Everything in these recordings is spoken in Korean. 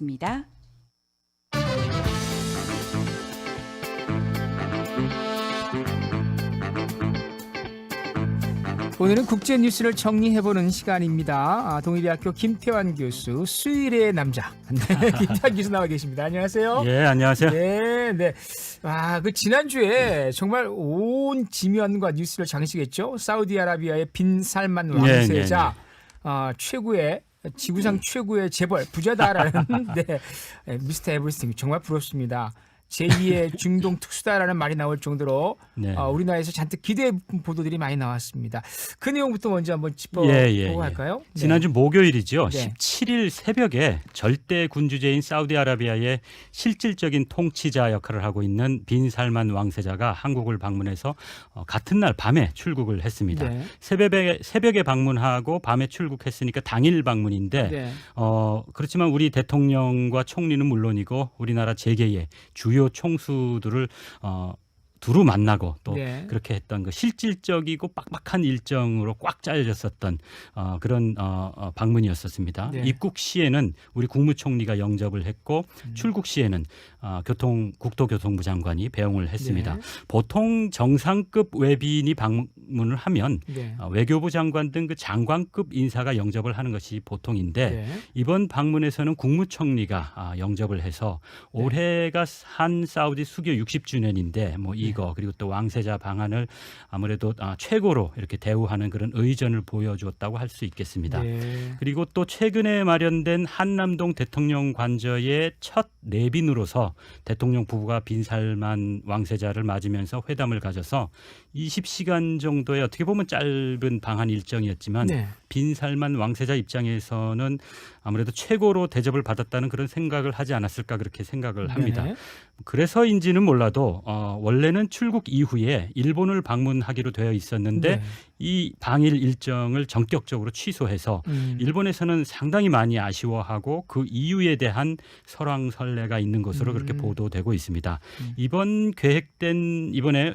알아보겠습니다. 오늘은 국제 뉴스를 정리해보는 시간입니다. 동의대학교 김태환 교수, 수일의 남자. 네, 김태환 교수 나와 계십니다. 안녕하세요. 예, 안녕하세요. 네. 그 지난주에 정말 온 지면과 뉴스를 장식했죠. 사우디아라비아의 빈 살만 왕세자, 최고의 지구상 최고의 재벌 부자다라는 미스터 에브리띵 정말 부럽습니다. 제2의 중동 특수다라는 말이 나올 정도로 우리나라에서 잔뜩 기대 보도들이 많이 나왔습니다. 그 내용부터 먼저 한번 짚어보고 할까요? 지난주 목요일이죠. 네. 17일 새벽에 절대 군주제인 사우디아라비아의 실질적인 통치자 역할을 하고 있는 빈 살만 왕세자가 한국을 방문해서 같은 날 밤에 출국을 했습니다. 네. 새벽에 방문하고 밤에 출국했으니까 당일 방문인데 그렇지만 우리 대통령과 총리는 물론이고 우리나라 재계의 주요 총수들을 두루 만나고 또 그렇게 했던 그 실질적이고 빡빡한 일정으로 꽉 짜여졌었던 그런 방문이었었습니다. 입국 시에는 우리 국무총리가 영접을 했고 출국 시에는 국토교통부 장관이 배웅을 했습니다. 보통 정상급 외빈이 방문을 하면 외교부 장관 등 그 장관급 인사가 영접을 하는 것이 보통인데 이번 방문에서는 국무총리가 영접을 해서 올해가 한 사우디 수교 60주년인데 이거 그리고 또 왕세자 방한을 아무래도 최고로 이렇게 대우하는 그런 의전을 보여주었다고 할 수 있겠습니다. 그리고 또 최근에 마련된 한남동 대통령 관저의 첫 내빈으로서 대통령 부부가 빈 살만 왕세자를 맞으면서 회담을 가져서 20시간 정도의 어떻게 보면 짧은 방한 일정이었지만 빈 살만 왕세자 입장에서는 아무래도 최고로 대접을 받았다는 그런 생각을 하지 않았을까 그렇게 생각을 합니다. 그래서인지는 몰라도 원래는 출국 이후에 일본을 방문하기로 되어 있었는데 이 방일 일정을 전격적으로 취소해서 일본에서는 상당히 많이 아쉬워하고 그 이유에 대한 설왕설래가 있는 것으로 그렇게 보도되고 있습니다. 이번에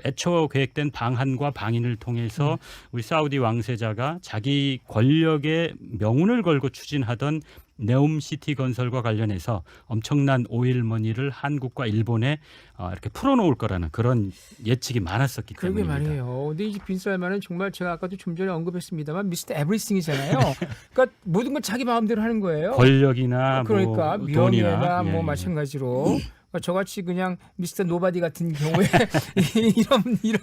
애초 계획된 방한과 방인을 통해서 우리 사우디 왕세자가 자기 권력의 명운을 걸고 추진하던 네옴시티 건설과 관련해서 엄청난 오일머니를 한국과 일본에 이렇게 풀어놓을 거라는 그런 예측이 많았었기 때문입니다. 그러게 말이에요. 근데 이 빈 살만은 정말 제가 아까도 좀 전에 언급했습니다만 미스터 에브리띵이잖아요. 그러니까 모든 건 자기 마음대로 하는 거예요. 권력이나 그러니까 돈이나 명예나 마찬가지로. 저같이 그냥 미스터 노바디 같은 경우에 이런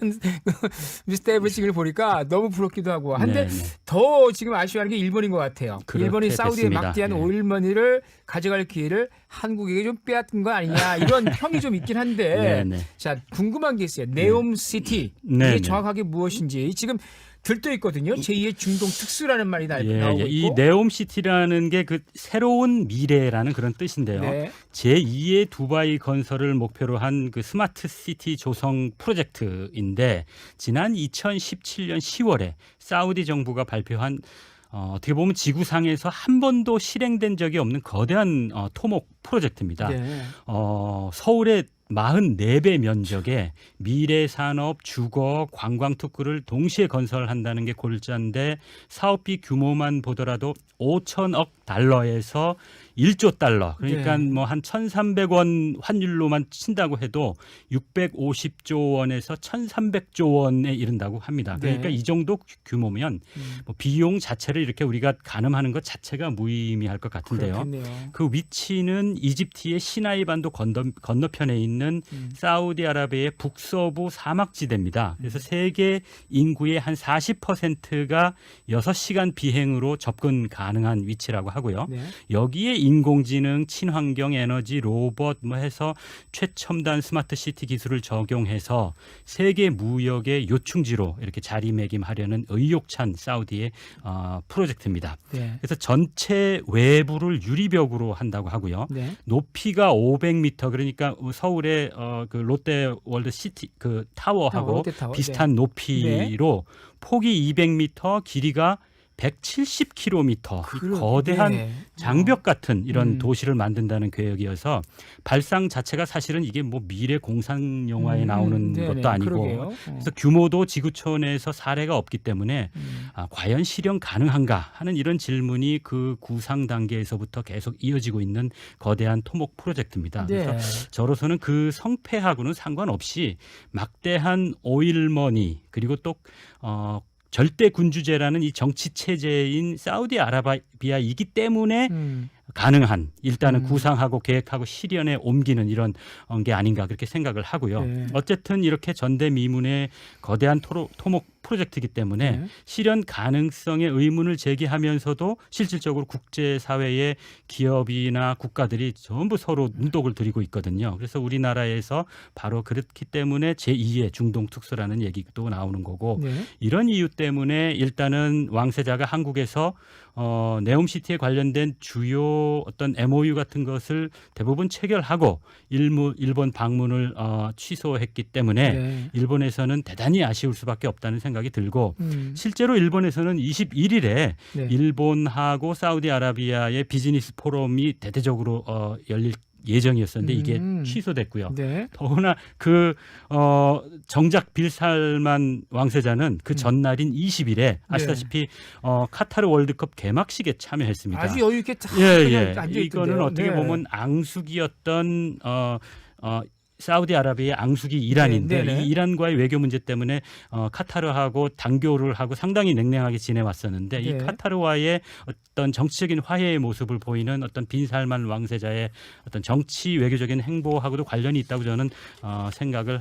미스터 에브리띵을 보니까 너무 부럽기도 하고 한데 더 지금 아쉬워하는 게 일본인 것 같아요. 일본이 사우디에 막대한 오일머니를 가져갈 기회를 한국에게 좀 빼앗은 거 아니냐 이런 평이 좀 있긴 한데 자 궁금한 게 있어요. 네옴시티 이게 정확하게 무엇인지 지금 들떠 있거든요. 제2의 중동 특수라는 말이 나오고 있고. 이 네옴시티라는 게 그 새로운 미래라는 그런 뜻인데요. 제2의 두바이 건설을 목표로 한 그 스마트 시티 조성 프로젝트인데 지난 2017년 10월에 사우디 정부가 발표한 어떻게 보면 지구상에서 한 번도 실행된 적이 없는 거대한 토목 프로젝트입니다. 서울의 44배 면적의 미래 산업, 주거, 관광 특구를 동시에 건설한다는 게 골자인데 사업비 규모만 보더라도 5천억 달러에서 1조 달러 그러니까 한 1,300원 환율로만 친다고 해도 650조 원에서 1,300조 원에 이른다고 합니다. 그러니까 이 정도 규모면 비용 자체를 이렇게 우리가 가늠하는 것 자체가 무의미할 것 같은데요. 그렇겠네요. 그 위치는 이집트의 시나이 반도 건너편에 있는 사우디아라비아의 북서부 사막지대입니다. 그래서 세계 인구의 한 40%가 6시간 비행으로 접근 가능한 위치라고 하고요. 여기에 인공지능, 친환경 에너지, 로봇 해서 최첨단 스마트 시티 기술을 적용해서 세계 무역의 요충지로 이렇게 자리매김하려는 의욕찬 사우디의 프로젝트입니다. 그래서 전체 외부를 유리벽으로 한다고 하고요. 높이가 500m 그러니까 서울의 그 롯데월드 시티 그 타워하고 롯데타워. 비슷한 높이로 폭이 200m, 길이가 170km 거대한 장벽 같은 이런 도시를 만든다는 계획이어서 발상 자체가 사실은 이게 뭐 미래 공상 영화에 나오는 것도 아니고 그래서 규모도 지구촌에서 사례가 없기 때문에 과연 실현 가능한가 하는 이런 질문이 그 구상 단계에서부터 계속 이어지고 있는 거대한 토목 프로젝트입니다. 그래서 저로서는 그 성패하고는 상관없이 막대한 오일머니 그리고 또 절대 군주제라는 이 정치 체제인 사우디아라비아이기 때문에 가능한 일단은 구상하고 계획하고 실현에 옮기는 이런 게 아닌가 그렇게 생각을 하고요. 어쨌든 이렇게 전대미문의 거대한 토목 프로젝트이기 때문에 실현 가능성의 의문을 제기하면서도 실질적으로 국제사회의 기업이나 국가들이 전부 서로 눈독을 들이고 있거든요. 그래서 우리나라에서 바로 그렇기 때문에 제2의 중동 특수라는 얘기도 나오는 거고 이런 이유 때문에 일단은 왕세자가 한국에서 네옴시티에 관련된 주요 어떤 MOU 같은 것을 대부분 체결하고 일본 방문을 취소했기 때문에 일본에서는 대단히 아쉬울 수밖에 없다는 생각이 들고 실제로 일본에서는 21일에 일본하고 사우디아라비아의 비즈니스 포럼이 대대적으로 열릴 예정이었었는데 이게 취소됐고요. 더구나 그 정작 빌살만 왕세자는 그 전날인 20일에 아시다시피 카타르 월드컵 개막식에 참여했습니다. 아주 여유 있게 이거는 어떻게 보면 앙숙이었던 사우디아라비아의 앙숙이 이란인데 이 이란과의 외교 문제 때문에 카타르하고 단교를 하고 상당히 냉랭하게 지내왔었는데 이 카타르와의 어떤 정치적인 화해의 모습을 보이는 어떤 빈살만 왕세자의 어떤 정치 외교적인 행보하고도 관련이 있다고 저는 생각을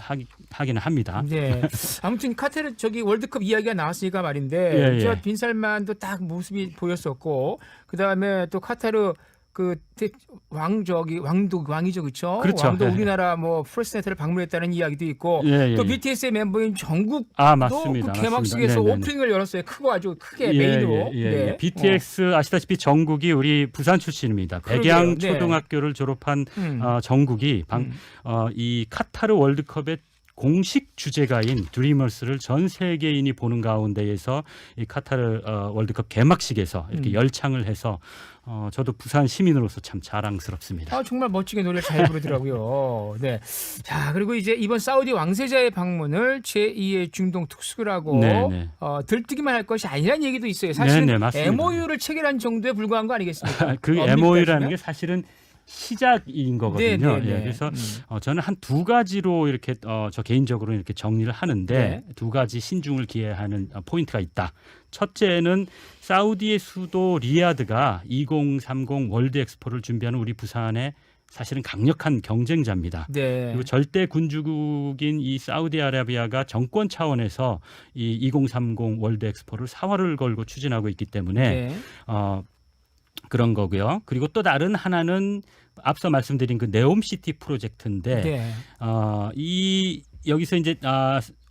하기는 합니다. 아무튼 카타르 월드컵 이야기가 나왔으니까 말인데 빈살만도 딱 모습이 보였었고 그 다음에 또 카타르 왕이죠, 그렇죠? 왕도 우리나라 뭐 프레스센터를 방문했다는 이야기도 있고 또 BTS의 멤버인 정국도 맞습니다. 그 개막식에서 오프닝을 열었어요. 크고 아주 크게 메인으로. BTS 아시다시피 정국이 우리 부산 출신입니다. 백양 초등학교를 졸업한 정국이 이 카타르 월드컵의 공식 주제가인 드리머스를 전 세계인이 보는 가운데에서 이 카타르 월드컵 개막식에서 이렇게 열창을 해서 저도 부산 시민으로서 참 자랑스럽습니다. 정말 멋지게 노래를 잘 부르더라고요. 자, 그리고 이제 이번 사우디 왕세자의 방문을 제2의 중동 특수라고 들뜨기만 할 것이 아니라는 얘기도 있어요. 사실은 MOU를 체결한 정도에 불과한 거 아니겠습니까? 그 MOU라는 게 사실은 시작인 거거든요. 그래서 저는 한 두 가지로 이렇게 저 개인적으로 이렇게 정리를 하는데 두 가지 신중을 기해하는 포인트가 있다. 첫째는 사우디의 수도 리야드가 2030 월드 엑스포를 준비하는 우리 부산의 사실은 강력한 경쟁자입니다. 그리고 절대 군주국인 이 사우디아라비아가 정권 차원에서 이 2030 월드 엑스포를 사활을 걸고 추진하고 있기 때문에 그런 거고요. 그리고 또 다른 하나는 앞서 말씀드린 그 네옴시티 프로젝트인데 여기서 이제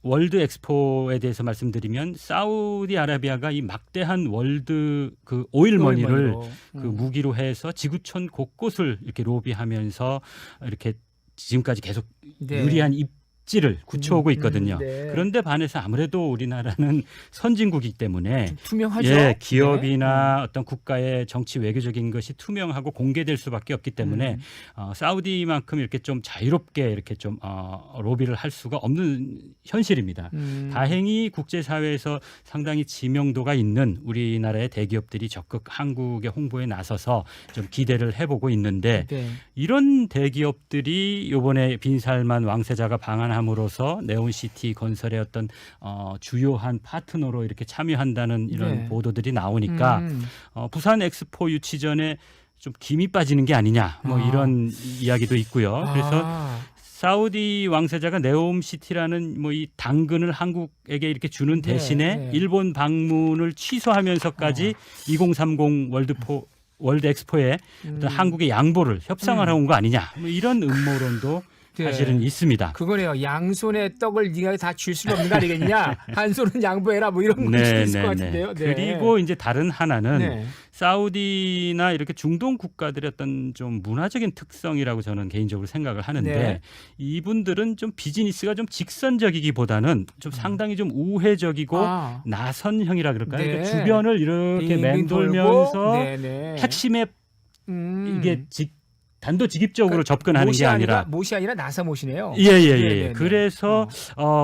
월드 엑스포에 대해서 말씀드리면 사우디아라비아가 이 막대한 월드 그 오일머니를 그 무기로 해서 지구촌 곳곳을 이렇게 로비하면서 이렇게 지금까지 계속 유리한 입지를 굳혀오고 있거든요. 그런데 반해서 아무래도 우리나라는 선진국이기 때문에 투명하죠. 기업이나 어떤 국가의 정치 외교적인 것이 투명하고 공개될 수밖에 없기 때문에 사우디만큼 이렇게 좀 자유롭게 이렇게 좀 로비를 할 수가 없는 현실입니다. 다행히 국제사회에서 상당히 지명도가 있는 우리나라의 대기업들이 적극 한국의 홍보에 나서서 좀 기대를 해보고 있는데 이런 대기업들이 이번에 빈살만 왕세자가 방한함으로써 네온시티 건설의 어떤 주요한 파트너로 이렇게 참여한다는 이런 보도들이 나오니까 부산 엑스포 유치 전에 좀 김이 빠지는 게 아니냐 뭐 이런 이야기도 있고요. 그래서 사우디 왕세자가 네옴시티라는 뭐 이 당근을 한국에게 이렇게 주는 대신에 일본 방문을 취소하면서까지 2030 월드 엑스포에 어떤 한국의 양보를 협상을 해온 거 아니냐 뭐 이런 음모론도 사실은 있습니다. 그거네요. 양손에 떡을 네가 다 줄 수는 없는 거 아니겠냐. 한 손은 양보해라 뭐 이런 거 있을 것 같은데요. 그리고 이제 다른 하나는 사우디나 이렇게 중동 국가들의 어떤 좀 문화적인 특성이라고 저는 개인적으로 생각을 하는데 네. 이분들은 좀 비즈니스가 좀 직선적이기보다는 좀 상당히 좀 우회적이고 나선형이라 그럴까요? 네. 그러니까 주변을 이렇게 빙빙 맴돌면서 돌고, 네네. 핵심에 이게 단도직입적으로 그 접근하는 게 아니라 못이 아니라 나사 못이네요. 예예예. 네네네. 그래서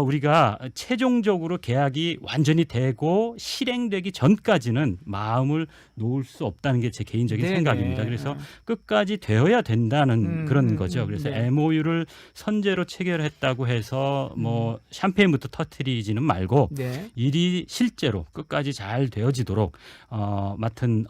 우리가 최종적으로 계약이 완전히 되고 실행되기 전까지는 마음을 놓을 수 없다는 게 제 개인적인 네네. 생각입니다. 그래서 끝까지 되어야 된다는 그런 거죠. 그래서 네. MOU를 선제로 체결했다고 해서 뭐 샴페인부터 터트리지는 말고 네. 일이 실제로 끝까지 잘 되어지도록 맡은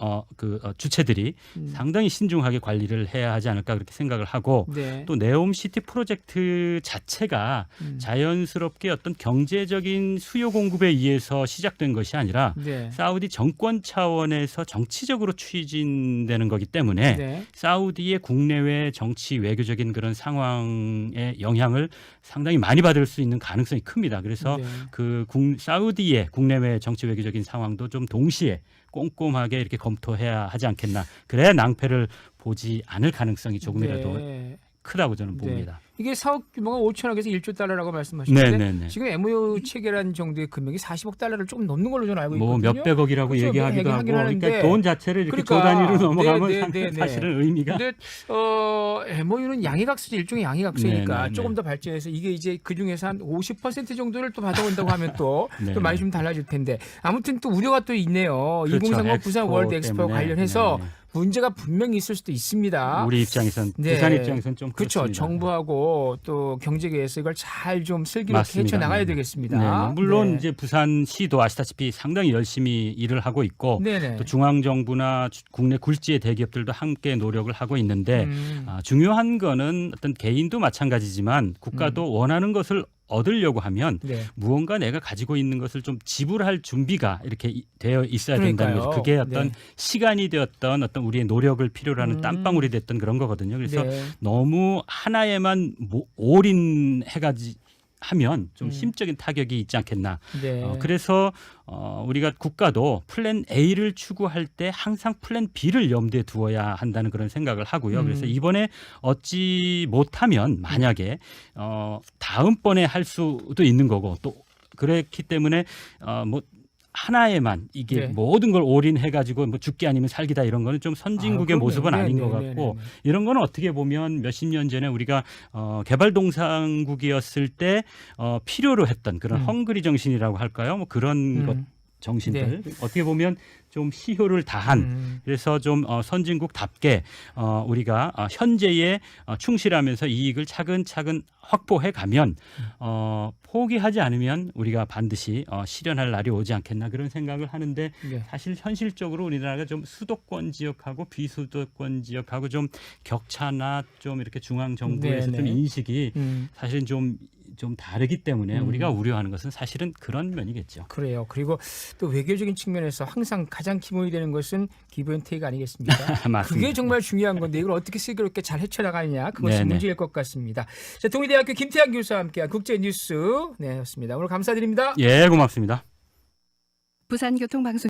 주체들이 상당히 신중하게 관리를 해야 하지 않을까 그렇게 생각을 하고 네. 또 네옴시티 프로젝트 자체가 자연스럽게 어떤 경제적인 수요 공급에 의해서 시작된 것이 아니라 네. 사우디 정권 차원에서 정치적으로 추진되는 거기 때문에 네. 사우디의 국내외 정치 외교적인 그런 상황의 영향을 상당히 많이 받을 수 있는 가능성이 큽니다. 그래서 네. 사우디의 국내외 정치 외교적인 상황도 좀 동시에 꼼꼼하게 이렇게 검토해야 하지 않겠나. 그래야 낭패를 보지 않을 가능성이 조금이라도 네. 크다고 저는 네. 봅니다. 이게 사업 규모가 5천억에서 1조 달러라고 말씀하셨는데 네네네. 지금 MOU 체결한 정도의 금액이 40억 달러를 조금 넘는 걸로 저는 알고 있거든요. 뭐 몇백억이라고 그렇죠. 얘기하기도 하고 하긴 그러니까 하는데. 돈 자체를 이렇게 그러니까. 조 단위로 넘어가면 네네네네. 사실은 의미가 근데 MOU는 양해각서죠. 일종의 양해각서니까 네네네. 조금 더 발전해서 이게 이제 그중에서 한 50% 정도를 또 받아온다고 하면 또 네네. 많이 좀 달라질 텐데 아무튼 또 우려가 또 있네요. 그렇죠. 2030 부산 엑스포 월드 엑스포 때문에. 관련해서 네네. 문제가 분명히 있을 수도 있습니다. 우리 입장에선 네. 부산 입장에선 좀 그렇죠. 그렇습니다. 정부하고 또 경제계에서 이걸 잘 좀 슬기롭게 맞습니다. 헤쳐나가야 네네. 되겠습니다. 네. 물론 네. 이제 부산시도 아시다시피 상당히 열심히 일을 하고 있고 네네. 또 중앙정부나 국내 굴지의 대기업들도 함께 노력을 하고 있는데 음. 중요한 거는 어떤 개인도 마찬가지지만 국가도 원하는 것을 얻으려고 하면 네. 무언가 내가 가지고 있는 것을 좀 지불할 준비가 이렇게 되어 있어야 된다는 그러니까요. 거죠. 그게 어떤 네. 시간이 되었던 어떤 우리의 노력을 필요로 하는 땀방울이 됐던 그런 거거든요. 그래서 네. 너무 하나에만 올인해가지 하면 좀 심적인 타격이 있지 않겠나. 네. 그래서 우리가 국가도 플랜 A를 추구할 때 항상 플랜 B를 염두에 두어야 한다는 그런 생각을 하고요. 그래서 이번에 얻지 못하면 만약에 다음번에 할 수도 있는 거고 또 그렇기 때문에 뭐 하나에만 이게 네. 모든 걸 올인해가지고 뭐 죽기 아니면 살기다 이런 거는 좀 선진국의 그럼요. 모습은 네, 아닌 네, 것 네, 같고 네, 네. 이런 거는 어떻게 보면 몇십 년 전에 우리가 개발동상국이었을 때 필요로 했던 그런 헝그리 정신이라고 할까요? 뭐 그런 것 정신들 어떻게 보면 좀 희효를 다한 그래서 좀 선진국답게 우리가 현재에 충실하면서 이익을 차근차근 확보해 가면 포기하지 않으면 우리가 반드시 실현할 날이 오지 않겠나 그런 생각을 하는데 네. 사실 현실적으로 우리나라가 좀 수도권 지역하고 비수도권 지역하고 좀 격차나 좀 이렇게 중앙 정부에서 네네. 좀 인식이 사실은 좀 다르기 때문에 우리가 우려하는 것은 사실은 그런 면이겠죠. 그래요. 그리고 또 외교적인 측면에서 항상 가장 기본이 되는 것은 기브앤테이크 아니겠습니까? 맞습니다. 그게 정말 중요한 건데 이걸 어떻게 슬기롭게 잘 헤쳐나가느냐 그것이 네네. 문제일 것 같습니다. 자, 동의대학교 김태환 교수와 함께한 국제뉴스 였습니다. 오늘 감사드립니다. 예, 고맙습니다. 부산교통방송